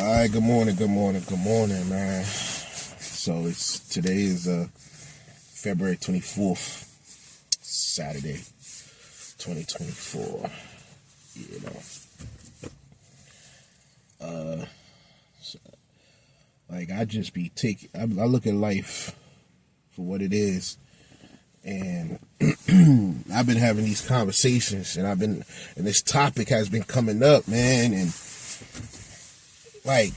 All right, good morning, man. So today is February 24th, Saturday, 2024. You know, I just be taking. I look at life for what it is, and I've been having these conversations, and this topic has been coming up, man, and like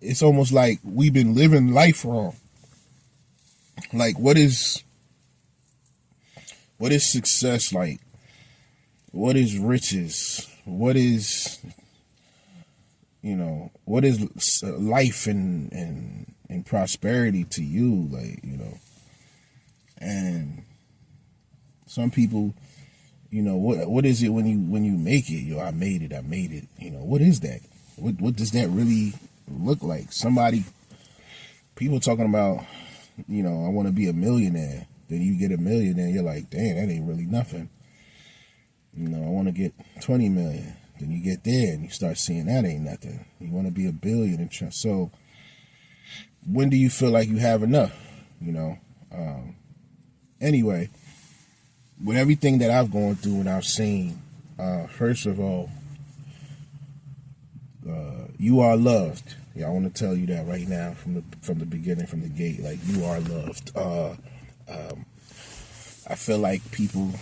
it's almost like we've been living life wrong. Like, what is success like? What is riches? What is what is life and prosperity to you? And some people, what is it when you make it? I made it. What is that? What does that really look like? People talking about, I want to be a millionaire. Then you get a millionaire, you're like, dang, that ain't really nothing. I want to get 20 million. Then you get there and you start seeing that ain't nothing. You want to be a billion. So when do you feel like you have enough? Anyway, with everything that I've gone through and I've seen, first of all, you are loved. Yeah, I want to tell you that right now from the beginning, from the gate. Like, you are loved. I feel like people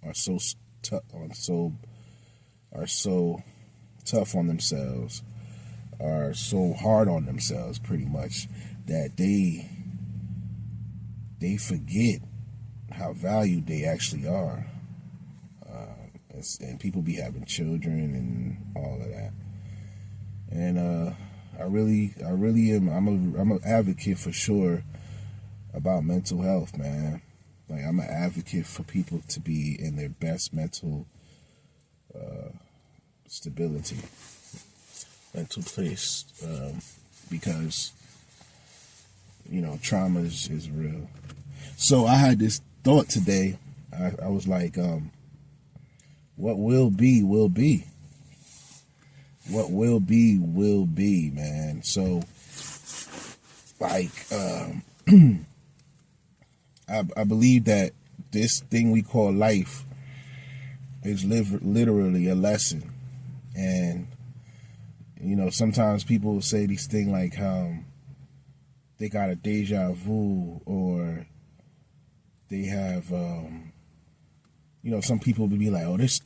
are so tough on themselves, are so hard on themselves, pretty much, that they forget how valued they actually are. And people be having children and all of that. And I really am. I'm an advocate for sure about mental health, man. Like, I'm an advocate for people to be in their best mental stability, mental place, because trauma is real. So I had this thought today. I was like, what will be, will be. What will be, man. So, I believe that this thing we call life is literally a lesson. And, sometimes people will say these things like, they got a deja vu, or they have, some people would be like, oh, this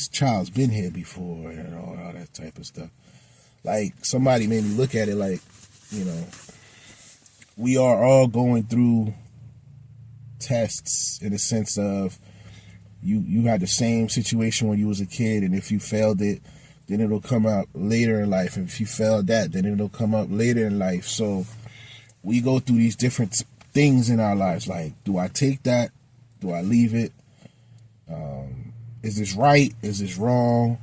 child's been here before, and all that type of stuff. Like, somebody made me look at it like, we are all going through tests, in the sense of you had the same situation when you was a kid, and if you failed it, then it'll come out later in life, and if you failed that, then it'll come up later in life. So we go through these different things in our lives. Like, do I take that? Do I leave it? Is this right? Is this wrong?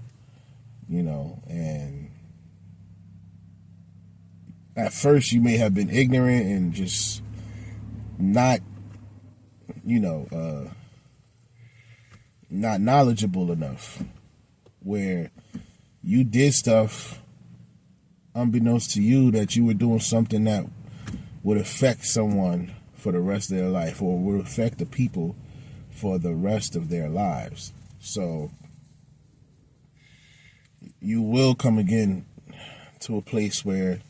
And at first you may have been ignorant and just not not knowledgeable enough, where you did stuff unbeknownst to you that you were doing something that would affect someone for the rest of their life, or would affect the people for the rest of their lives. So you will come again to a place where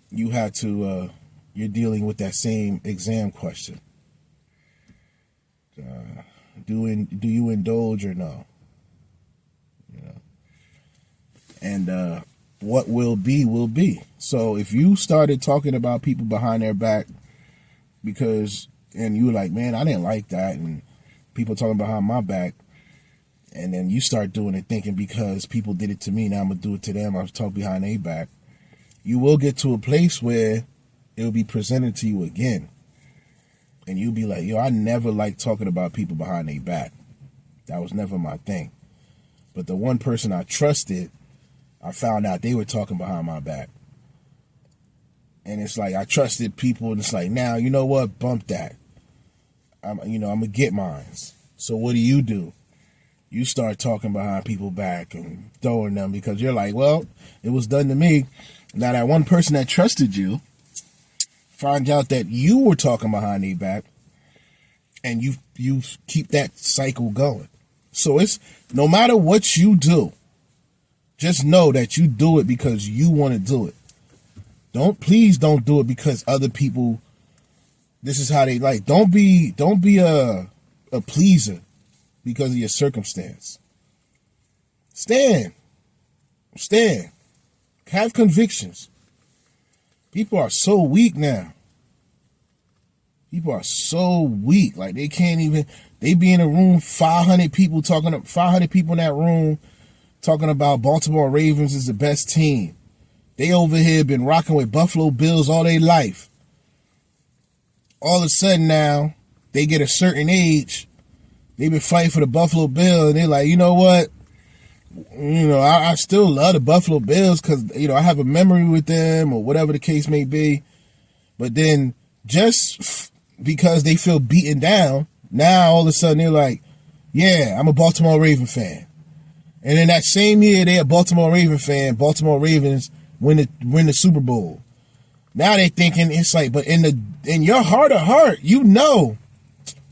you have to you're dealing with that same exam question. Do you indulge or no? And what will be, will be. So if you started talking about people behind their back and you were like, man, I didn't like that, and people talking behind my back, and then you start doing it thinking, because people did it to me, now I'm going to do it to them, I'll talk behind their back, you will get to a place where it will be presented to you again. And you'll be like, yo, I never liked talking about people behind their back. That was never my thing. But the one person I trusted, I found out they were talking behind my back. And it's like, I trusted people, and it's like, now, you know what? Bump that. I'm going to get mines. So what do? You start talking behind people's back and throwing them because you're like, well, it was done to me. Now that one person that trusted you finds out that you were talking behind their back, and you keep that cycle going. So it's no matter what you do, just know that you do it because you want to do it. Please don't do it because other people, this is how they like. Don't be a pleaser because of your circumstance. Stand. Have convictions. People are so weak now. People are so weak. Like they can't even, they be in a room, 500 people in that room talking about Baltimore Ravens is the best team. They over here been rocking with Buffalo Bills all their life. All of a sudden now, they get a certain age, they've been fighting for the Buffalo Bills, and they're like, you know what? I still love the Buffalo Bills because, I have a memory with them or whatever the case may be. But then just because they feel beaten down, now all of a sudden they're like, yeah, I'm a Baltimore Raven fan. And in that same year, they're a Baltimore Raven fan. Baltimore Ravens win the Super Bowl. Now they're thinking it's like, but in your heart of heart,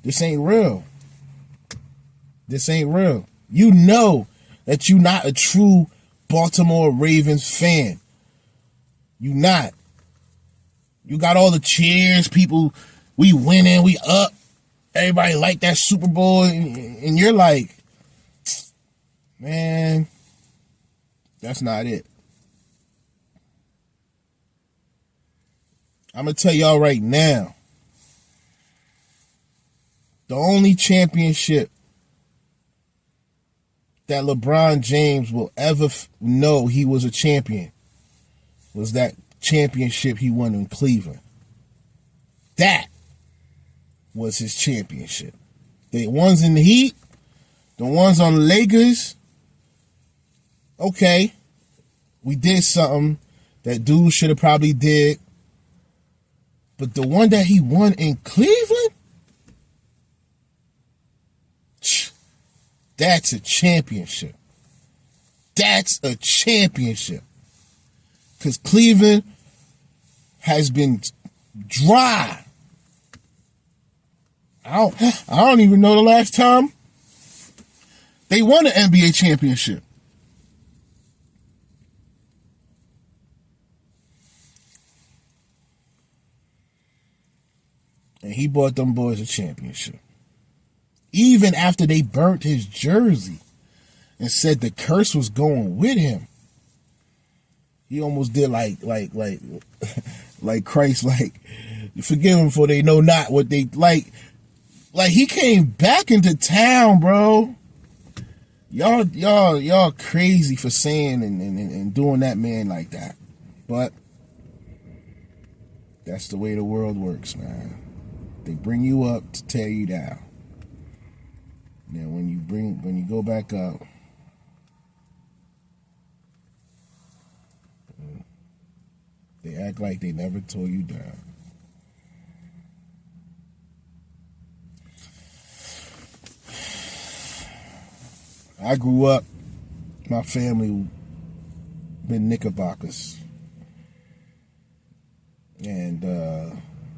this ain't real. This ain't real. You know that you're not a true Baltimore Ravens fan. You not. You got all the cheers, people. We winning, we up. Everybody like that Super Bowl, and you're like, man, that's not it. I'm going to tell y'all right now, the only championship that LeBron James will ever know he was a champion was that championship he won in Cleveland. That was his championship. The ones in the Heat, the ones on the Lakers, okay, we did something that dude should have probably did. But the one that he won in Cleveland, that's a championship. That's a championship. Because Cleveland has been dry. I don't even know the last time they won an NBA championship. And he bought them boys a championship. Even after they burnt his jersey and said the curse was going with him. He almost did like Christ, like, forgive them for they know not what they like he came back into town, bro. Y'all crazy for saying and doing that man like that. But that's the way the world works, man. They bring you up to tear you down. Now when you go back up, they act like they never tore you down. I grew up, my family been Knickerbockers. And the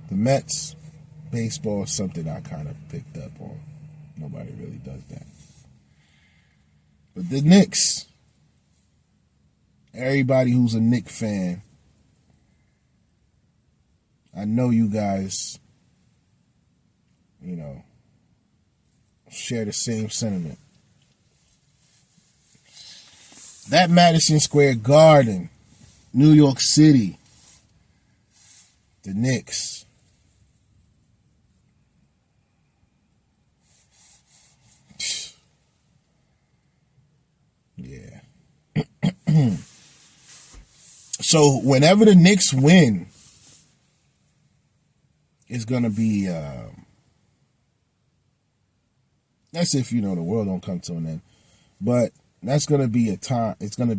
Mets, baseball is something I kind of picked up on. Nobody really does that. But the Knicks, everybody who's a Knicks fan, I know you guys, share the same sentiment. That Madison Square Garden, New York City, the Knicks. Yeah. So whenever the Knicks win, it's going to be, that's if, the world don't come to an end. But that's going to be a time, it's going to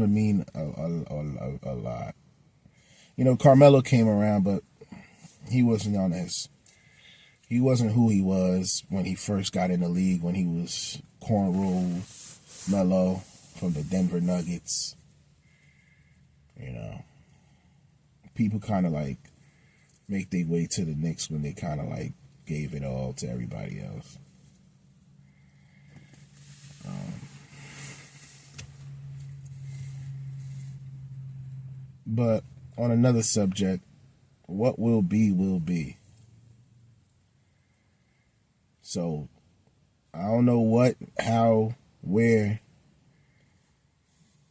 mean a lot. Carmelo came around, but he wasn't on He wasn't who he was when he first got in the league, when he was cornrow Melo from the Denver Nuggets. You know, people kind of like make their way to the Knicks when they kind of like gave it all to everybody else. But on another subject, what will be, will be. So, I don't know what, how, where.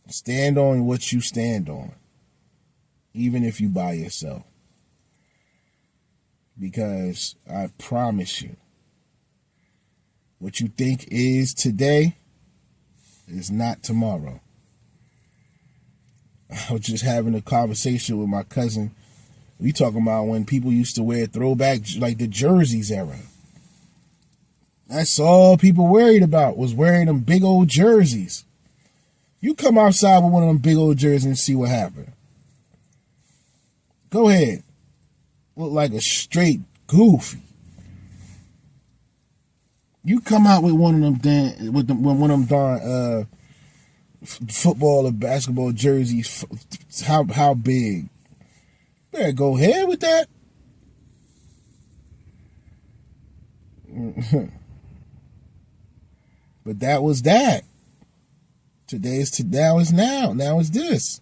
Stand on what you stand on, even if you by yourself. Because I promise you, what you think is today is not tomorrow. I was just having a conversation with my cousin. We talking about when people used to wear throwback, like the jerseys era. That's all people worried about, was wearing them big old jerseys. You come outside with one of them big old jerseys and see what happened. Go ahead. Look like a straight goofy. You come out with one of them one of them darn football or basketball jerseys. How big? Better go ahead with that. But that was that. Now is now. Now is this.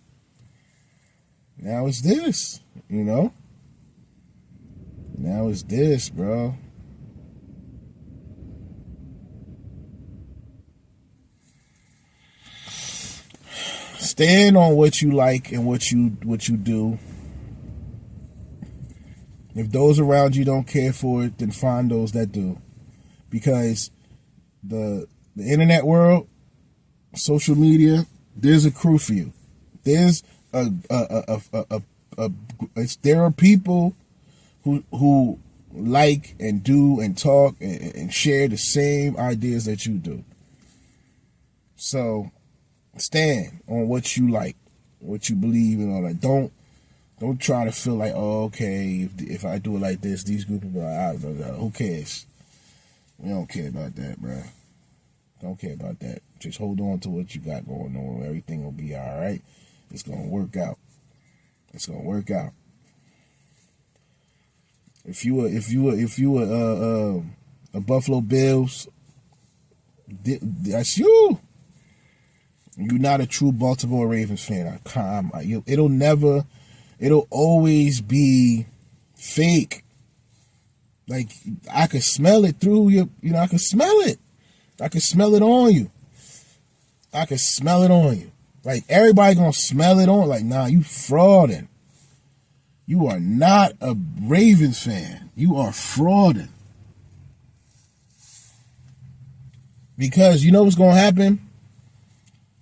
Now is this. You know? Now is this, bro. Stand on what you like and what you do. If those around you don't care for it, then find those that do. Because the internet world, social media, there's a crew for you. There's there are people who like and do and talk and share the same ideas that you do. So stand on what you like, what you believe in, all that. Don't try to feel like, oh, okay, if I do it like this, these group of people, who cares? We don't care about that, bro. Don't care about that. Just hold on to what you got going on. Everything will be all right. It's gonna work out. It's gonna work out. If you were a Buffalo Bills, that's you. You're not a true Baltimore Ravens fan. It'll always be fake. Like, I could smell it through your, I could smell it. I could smell it on you. I could smell it on you. Like, everybody gonna smell it on. Like, nah, you frauding. You are not a Ravens fan. You are frauding. Because you know what's gonna happen?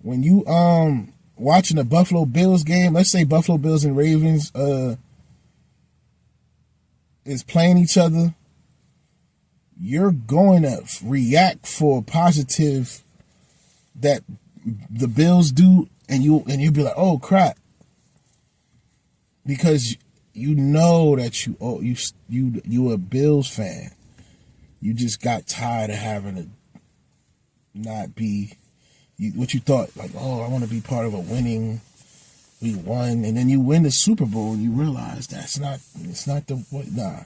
When you watching a Buffalo Bills game, let's say Buffalo Bills and Ravens is playing each other, you're going to react for positive that the Bills do, and you'll be like, oh crap, because you know that you a Bills fan. You just got tired of having to not be what you thought, like, oh, I want to be part of a winning. We won, and then you win the Super Bowl, and you realize it's not the what. Nah,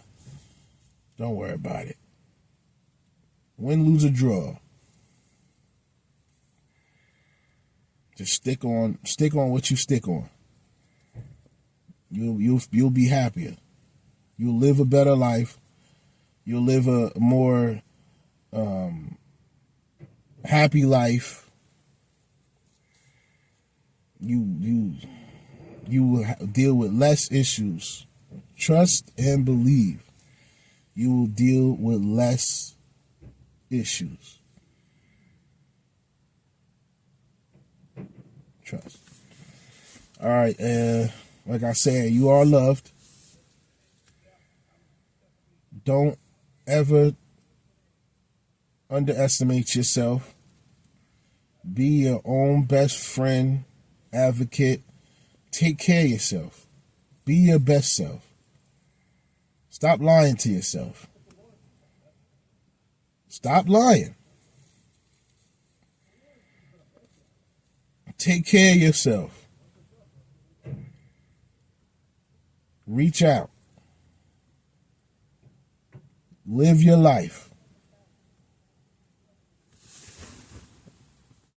don't worry about it. Win, lose, or draw. Just stick on what you stick on. You'll be happier. You'll live a better life. You'll live a more happy life. You will deal with less issues. Trust and believe. You will deal with less issues. Trust. All right, like I said, you are loved. Don't ever underestimate yourself. Be your own best friend, advocate. Take care of yourself. Be your best self. Stop lying to yourself. Stop lying. Take care of yourself. Reach out. Live your life.